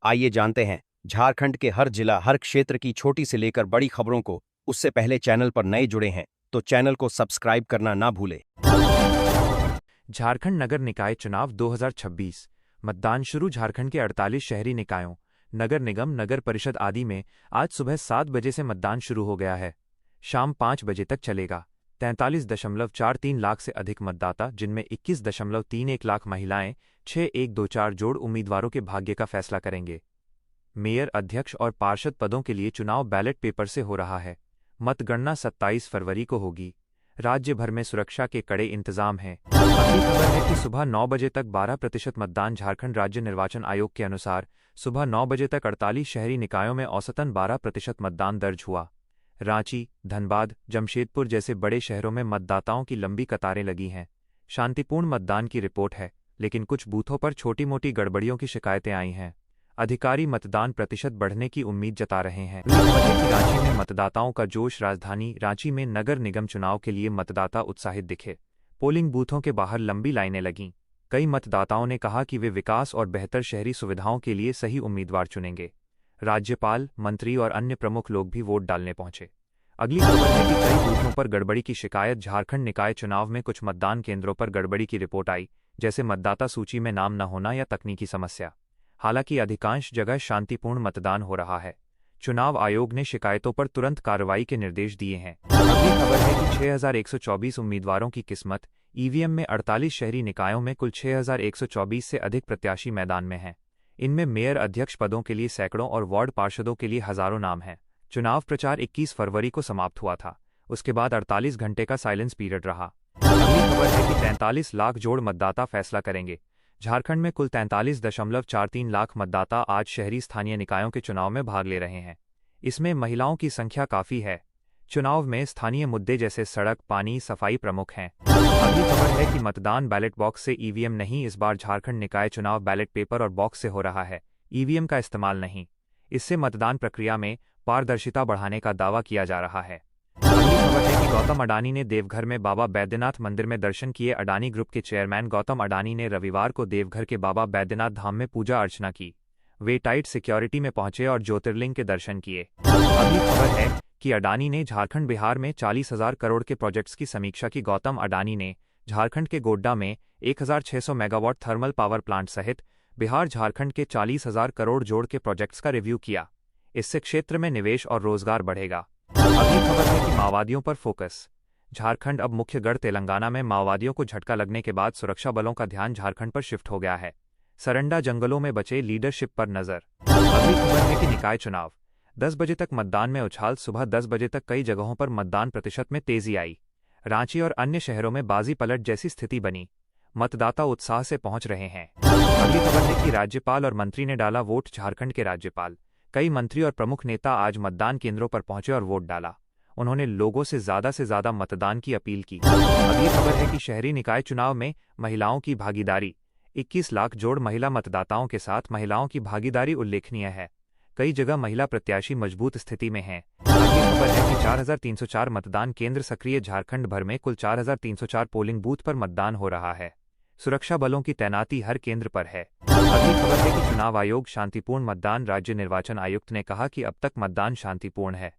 आइए जानते हैं झारखंड के हर जिला हर क्षेत्र की छोटी से लेकर बड़ी खबरों को। उससे पहले चैनल पर नए जुड़े हैं तो चैनल को सब्सक्राइब करना ना भूले। झारखंड नगर निकाय चुनाव 2026 मतदान शुरू। झारखंड के 48 शहरी निकायों, नगर निगम, नगर परिषद आदि में आज सुबह 7 बजे से मतदान शुरू हो गया है। शाम 5 बजे तक चलेगा। 43.43 लाख से अधिक मतदाता, जिनमें 21.31 लाख महिलाएं, 6124 जोड़ उम्मीदवारों के भाग्य का फैसला करेंगे। मेयर, अध्यक्ष और पार्षद पदों के लिए चुनाव बैलेट पेपर से हो रहा है। मतगणना 27 फरवरी को होगी। राज्य भर में सुरक्षा के कड़े इंतजाम हैं। अगली खबर है कि सुबह 9 बजे तक 12% मतदान। झारखंड राज्य निर्वाचन आयोग के अनुसार सुबह 9 बजे तक 48 शहरी निकायों में औसतन 12% मतदान दर्ज हुआ। रांची, धनबाद, जमशेदपुर जैसे बड़े शहरों में मतदाताओं की लंबी कतारें लगी हैं। शांतिपूर्ण मतदान की रिपोर्ट है, लेकिन कुछ बूथों पर छोटी मोटी गड़बड़ियों की शिकायतें आई हैं। अधिकारी मतदान प्रतिशत बढ़ने की उम्मीद जता रहे हैं। रांची में मतदाताओं का जोश। राजधानी रांची में नगर निगम चुनाव के लिए मतदाता उत्साहित दिखे। पोलिंग बूथों के बाहर लंबी लाइनें लगीं। कई मतदाताओं ने कहा कि वे विकास और बेहतर शहरी सुविधाओं के लिए सही उम्मीदवार चुनेंगे। राज्यपाल, मंत्री और अन्य प्रमुख लोग भी वोट डालने पहुंचे। अगली खबर है कि कई बूथों पर गड़बड़ी की शिकायत। झारखंड निकाय चुनाव में कुछ मतदान केंद्रों पर गड़बड़ी की रिपोर्ट आई, जैसे मतदाता सूची में नाम न होना या तकनीकी समस्या। हालांकि अधिकांश जगह शांतिपूर्ण मतदान हो रहा है। चुनाव आयोग ने शिकायतों पर तुरंत कार्रवाई के निर्देश दिए हैं। अगली खबर है कि 6124 उम्मीदवारों की किस्मत। ईवीएम में 48 शहरी निकायों में कुल 6124 से अधिक प्रत्याशी मैदान में हैं। इनमें मेयर, अध्यक्ष पदों के लिए सैकड़ों और वार्ड पार्षदों के लिए हजारों नाम हैं। चुनाव प्रचार 21 फरवरी को समाप्त हुआ था। उसके बाद 48 घंटे का साइलेंस पीरियड रहा। अगली खबर है कि 43 लाख जोड़ मतदाता फैसला करेंगे। झारखंड में कुल 43.43 लाख मतदाता आज शहरी स्थानीय निकायों के चुनाव में भाग ले रहे हैं। इसमें महिलाओं की संख्या काफी है। चुनाव में स्थानीय मुद्दे जैसे सड़क, पानी, सफाई प्रमुख हैं। अगली खबर है कि मतदान बैलेट बॉक्स से ईवीएम नहीं। इस बार झारखंड निकाय चुनाव बैलेट पेपर और बॉक्स से हो रहा है, ईवीएम का इस्तेमाल नहीं। इससे मतदान प्रक्रिया में पारदर्शिता बढ़ाने का दावा किया जा रहा है। अगली खबर है कि गौतम अडानी ने देवघर में बाबा बैद्यनाथ मंदिर में दर्शन किए। अडानी ग्रुप के चेयरमैन गौतम अडानी ने रविवार को देवघर के बाबा बैद्यनाथ धाम में पूजा अर्चना की। वे टाइट सिक्योरिटी में पहुंचे और ज्योतिर्लिंग के दर्शन किए। अगली खबर है कि अडानी ने झारखंड बिहार में 40,000 करोड़ के प्रोजेक्ट्स की समीक्षा की। गौतम अडानी ने झारखंड के गोड्डा में 1600 मेगावाट थर्मल पावर प्लांट सहित बिहार झारखंड के 40,000 करोड़ जोड़ के प्रोजेक्ट्स का रिव्यू किया। इससे क्षेत्र में निवेश और रोजगार बढ़ेगा। अगली खबर है कि माओवादियों पर फोकस। झारखंड अब मुख्य गढ़ तेलंगाना में माओवादियों को झटका लगने के बाद सुरक्षा बलों का ध्यान झारखंड पर शिफ्ट हो गया है। सरंडा जंगलों में बचे लीडरशिप पर नजर। अगली खबर है कि निकाय चुनाव 10 बजे तक मतदान में उछाल। सुबह 10 बजे तक कई जगहों पर मतदान प्रतिशत में तेजी आई। रांची और अन्य शहरों में बाजी पलट जैसी स्थिति बनी। मतदाता उत्साह से पहुंच रहे हैं। अगली खबर है कि राज्यपाल और मंत्री ने डाला वोट। झारखंड के राज्यपाल, कई मंत्री और प्रमुख नेता आज मतदान केंद्रों पर पहुंचे और वोट डाला। उन्होंने लोगों से ज्यादा मतदान की अपील की। अगली खबर है कि शहरी निकाय चुनाव में महिलाओं की भागीदारी। 21 लाख जोड़ महिला मतदाताओं के साथ महिलाओं की भागीदारी उल्लेखनीय है। कई जगह महिला प्रत्याशी मजबूत स्थिति में हैं। अगली खबर है कि 4304 मतदान केंद्र सक्रिय। झारखंड भर में कुल 4304 पोलिंग बूथ पर मतदान हो रहा है। सुरक्षा बलों की तैनाती हर केंद्र पर है। अगली खबर है कि चुनाव आयोग शांतिपूर्ण मतदान। राज्य निर्वाचन आयुक्त ने कहा कि अब तक मतदान शांतिपूर्ण है,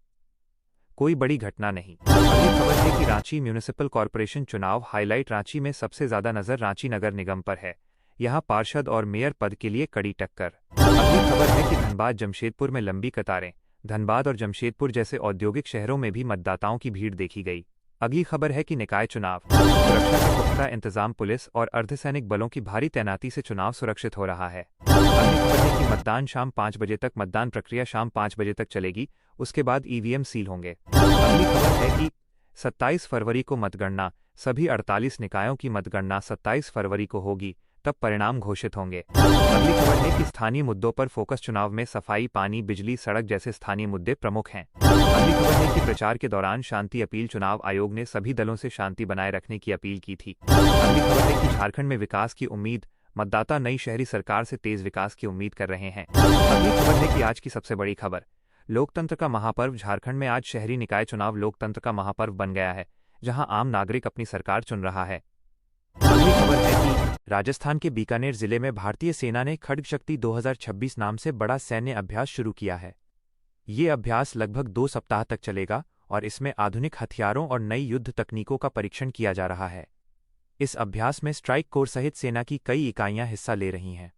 कोई बड़ी घटना नहीं। अगली खबर है कि रांची म्यूनिसिपल कॉर्पोरेशन चुनाव हाईलाइट। रांची में सबसे ज्यादा नजर रांची नगर निगम पर है। यहां पार्षद और मेयर पद के लिए कड़ी टक्कर। अगली खबर है कि धनबाद, जमशेदपुर में लंबी कतारें। धनबाद और जमशेदपुर जैसे औद्योगिक शहरों में भी मतदाताओं की भीड़ देखी गई। अगली खबर है कि निकाय चुनाव सुरक्षा के पुख्ता इंतजाम। पुलिस और अर्धसैनिक बलों की भारी तैनाती से चुनाव सुरक्षित हो रहा है। अगली खबर है कि मतदान शाम 5 बजे तक। मतदान प्रक्रिया शाम 5 बजे तक चलेगी। उसके बाद ईवीएम सील होंगे। अगली खबर है कि 27 फरवरी को मतगणना। सभी 48 निकायों की मतगणना 27 फरवरी को होगी, तब परिणाम घोषित होंगे। अगली खबर है कि स्थानीय मुद्दों पर फोकस। चुनाव में सफाई, पानी, बिजली, सड़क जैसे स्थानीय मुद्दे प्रमुख हैं। अगली खबर है कि प्रचार के दौरान शांति अपील। चुनाव आयोग ने सभी दलों से शांति बनाए रखने की अपील की थी। अगली खबर है कि झारखंड में विकास की उम्मीद। मतदाता नई शहरी सरकार से तेज विकास की उम्मीद कर रहे हैं। अगली खबर है कि आज की सबसे बड़ी खबर, लोकतंत्र का महापर्व। झारखंड में आज शहरी निकाय चुनाव लोकतंत्र का महापर्व बन गया है, जहां आम नागरिक अपनी सरकार चुन रहा है। अगली खबर है कि राजस्थान के बीकानेर जिले में भारतीय सेना ने खड्ग शक्ति 2026 नाम से बड़ा सैन्य अभ्यास शुरू किया है। ये अभ्यास लगभग 2 सप्ताह तक चलेगा और इसमें आधुनिक हथियारों और नई युद्ध तकनीकों का परीक्षण किया जा रहा है। इस अभ्यास में स्ट्राइक कोर सहित सेना की कई इकाइयां हिस्सा ले रही हैं।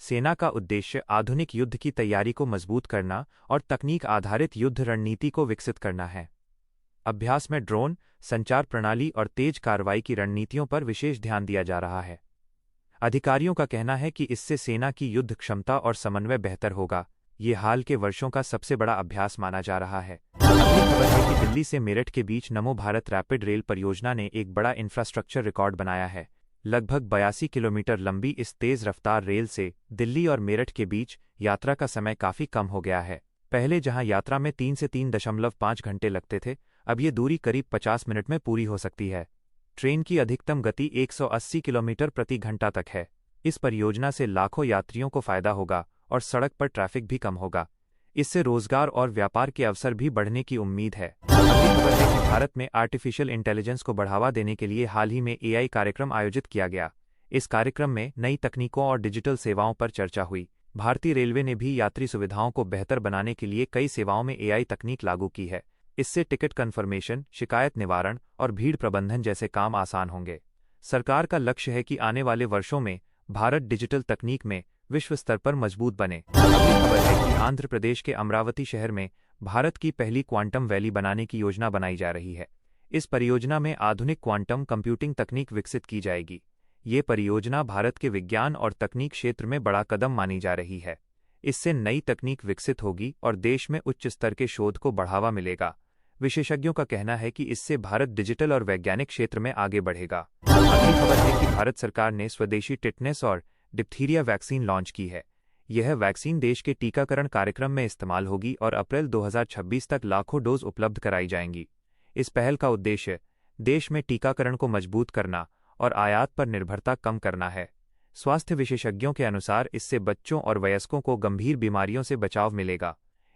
सेना का उद्देश्य आधुनिक युद्ध की तैयारी को मजबूत करना और तकनीक आधारित युद्ध रणनीति को विकसित करना है। अभ्यास में ड्रोन, संचार प्रणाली और तेज कार्रवाई की रणनीतियों पर विशेष ध्यान दिया जा रहा है। अधिकारियों का कहना है कि इससे सेना की युद्ध क्षमता और समन्वय बेहतर होगा। ये हाल के वर्षों का सबसे बड़ा अभ्यास माना जा रहा है। अगली खबर है कि दिल्ली से मेरठ के बीच नमो भारत रैपिड रेल परियोजना ने एक बड़ा इंफ्रास्ट्रक्चर रिकॉर्ड बनाया है। लगभग 82 किलोमीटर लंबी इस तेज रफ्तार रेल से दिल्ली और मेरठ के बीच यात्रा का समय काफी कम हो गया है। पहले जहां यात्रा में 3 से 3.5 घंटे लगते थे, अब ये दूरी करीब 50 मिनट में पूरी हो सकती है। ट्रेन की अधिकतम गति 180 किलोमीटर प्रति घंटा तक है। इस परियोजना से लाखों यात्रियों को फायदा होगा और सड़क पर ट्रैफिक भी कम होगा। इससे रोजगार और व्यापार के अवसर भी बढ़ने की उम्मीद है। अगली खबर है कि भारत में आर्टिफिशियल इंटेलिजेंस को बढ़ावा देने के लिए हाल ही में एआई कार्यक्रम आयोजित किया गया। इस कार्यक्रम में नई तकनीकों और डिजिटल सेवाओं पर चर्चा हुई। भारतीय रेलवे ने भी यात्री सुविधाओं को बेहतर बनाने के लिए कई सेवाओं में एआई तकनीक लागू की है। इससे टिकट कन्फर्मेशन, शिकायत निवारण और भीड़ प्रबंधन जैसे काम आसान होंगे। सरकार का लक्ष्य है कि आने वाले वर्षों में भारत डिजिटल तकनीक में विश्व स्तर पर मजबूत बने। अगली खबर है कि आंध्र प्रदेश के अमरावती शहर में भारत की पहली क्वांटम वैली बनाने की योजना बनाई जा रही है। इस परियोजना में आधुनिक क्वांटम कंप्यूटिंग तकनीक विकसित की जाएगी। ये परियोजना भारत के विज्ञान और तकनीक क्षेत्र में बड़ा कदम मानी जा रही है। इससे नई तकनीक विकसित होगी और देश में उच्च स्तर के शोध को बढ़ावा मिलेगा। विशेषज्ञों का कहना है कि इससे भारत डिजिटल और वैज्ञानिक क्षेत्र में आगे बढ़ेगा। अगली खबर है कि भारत सरकार ने स्वदेशी टिटनेस और डिप्थीरिया वैक्सीन लॉन्च की है। यह वैक्सीन देश के टीकाकरण कार्यक्रम में इस्तेमाल होगी और अप्रैल 2026 तक लाखों डोज उपलब्ध कराई जाएंगी। इस पहल का उद्देश्य देश में टीकाकरण को मजबूत करना और आयात पर निर्भरता कम करना है। स्वास्थ्य विशेषज्ञों के अनुसार इससे बच्चों और वयस्कों को गंभीर बीमारियों से बचाव मिलेगा।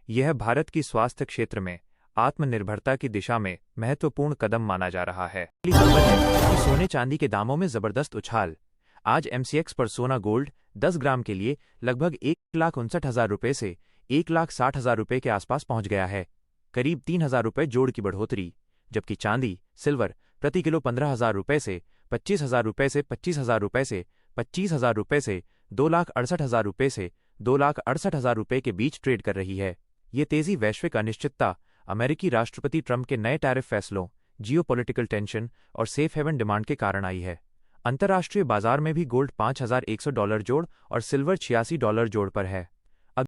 यह भारत की स्वास्थ्य क्षेत्र में आत्मनिर्भरता की दिशा में महत्वपूर्ण कदम माना जा रहा है। अगली खबर है कि सोने चांदी के दामों में जबरदस्त उछाल। आज एमसीएक्स पर सोना गोल्ड 10 ग्राम के लिए लगभग 1,59,000 रुपये से 1,60,000 रुपये के आसपास पहुंच गया है, करीब 3,000 रुपये जोड़ की बढ़ोतरी। जबकि चांदी, सिल्वर प्रति किलो 15,000 रुपये से 25,000 रुपये से 25,000 रुपये से 25,000 रुपये से 2,68,000 रुपये से 2,68,000 रुपये के बीच ट्रेड कर रही है। ये तेजी वैश्विक अनिश्चितता, अमेरिकी राष्ट्रपति ट्रंप के नए टैरिफ फैसलों, जियोपॉलिटिकल टेंशन और सेफ हेवन डिमांड के कारण आई है। अंतर्राष्ट्रीय बाजार में भी गोल्ड $5,100 जोड़ और सिल्वर $86 जोड़ पर है।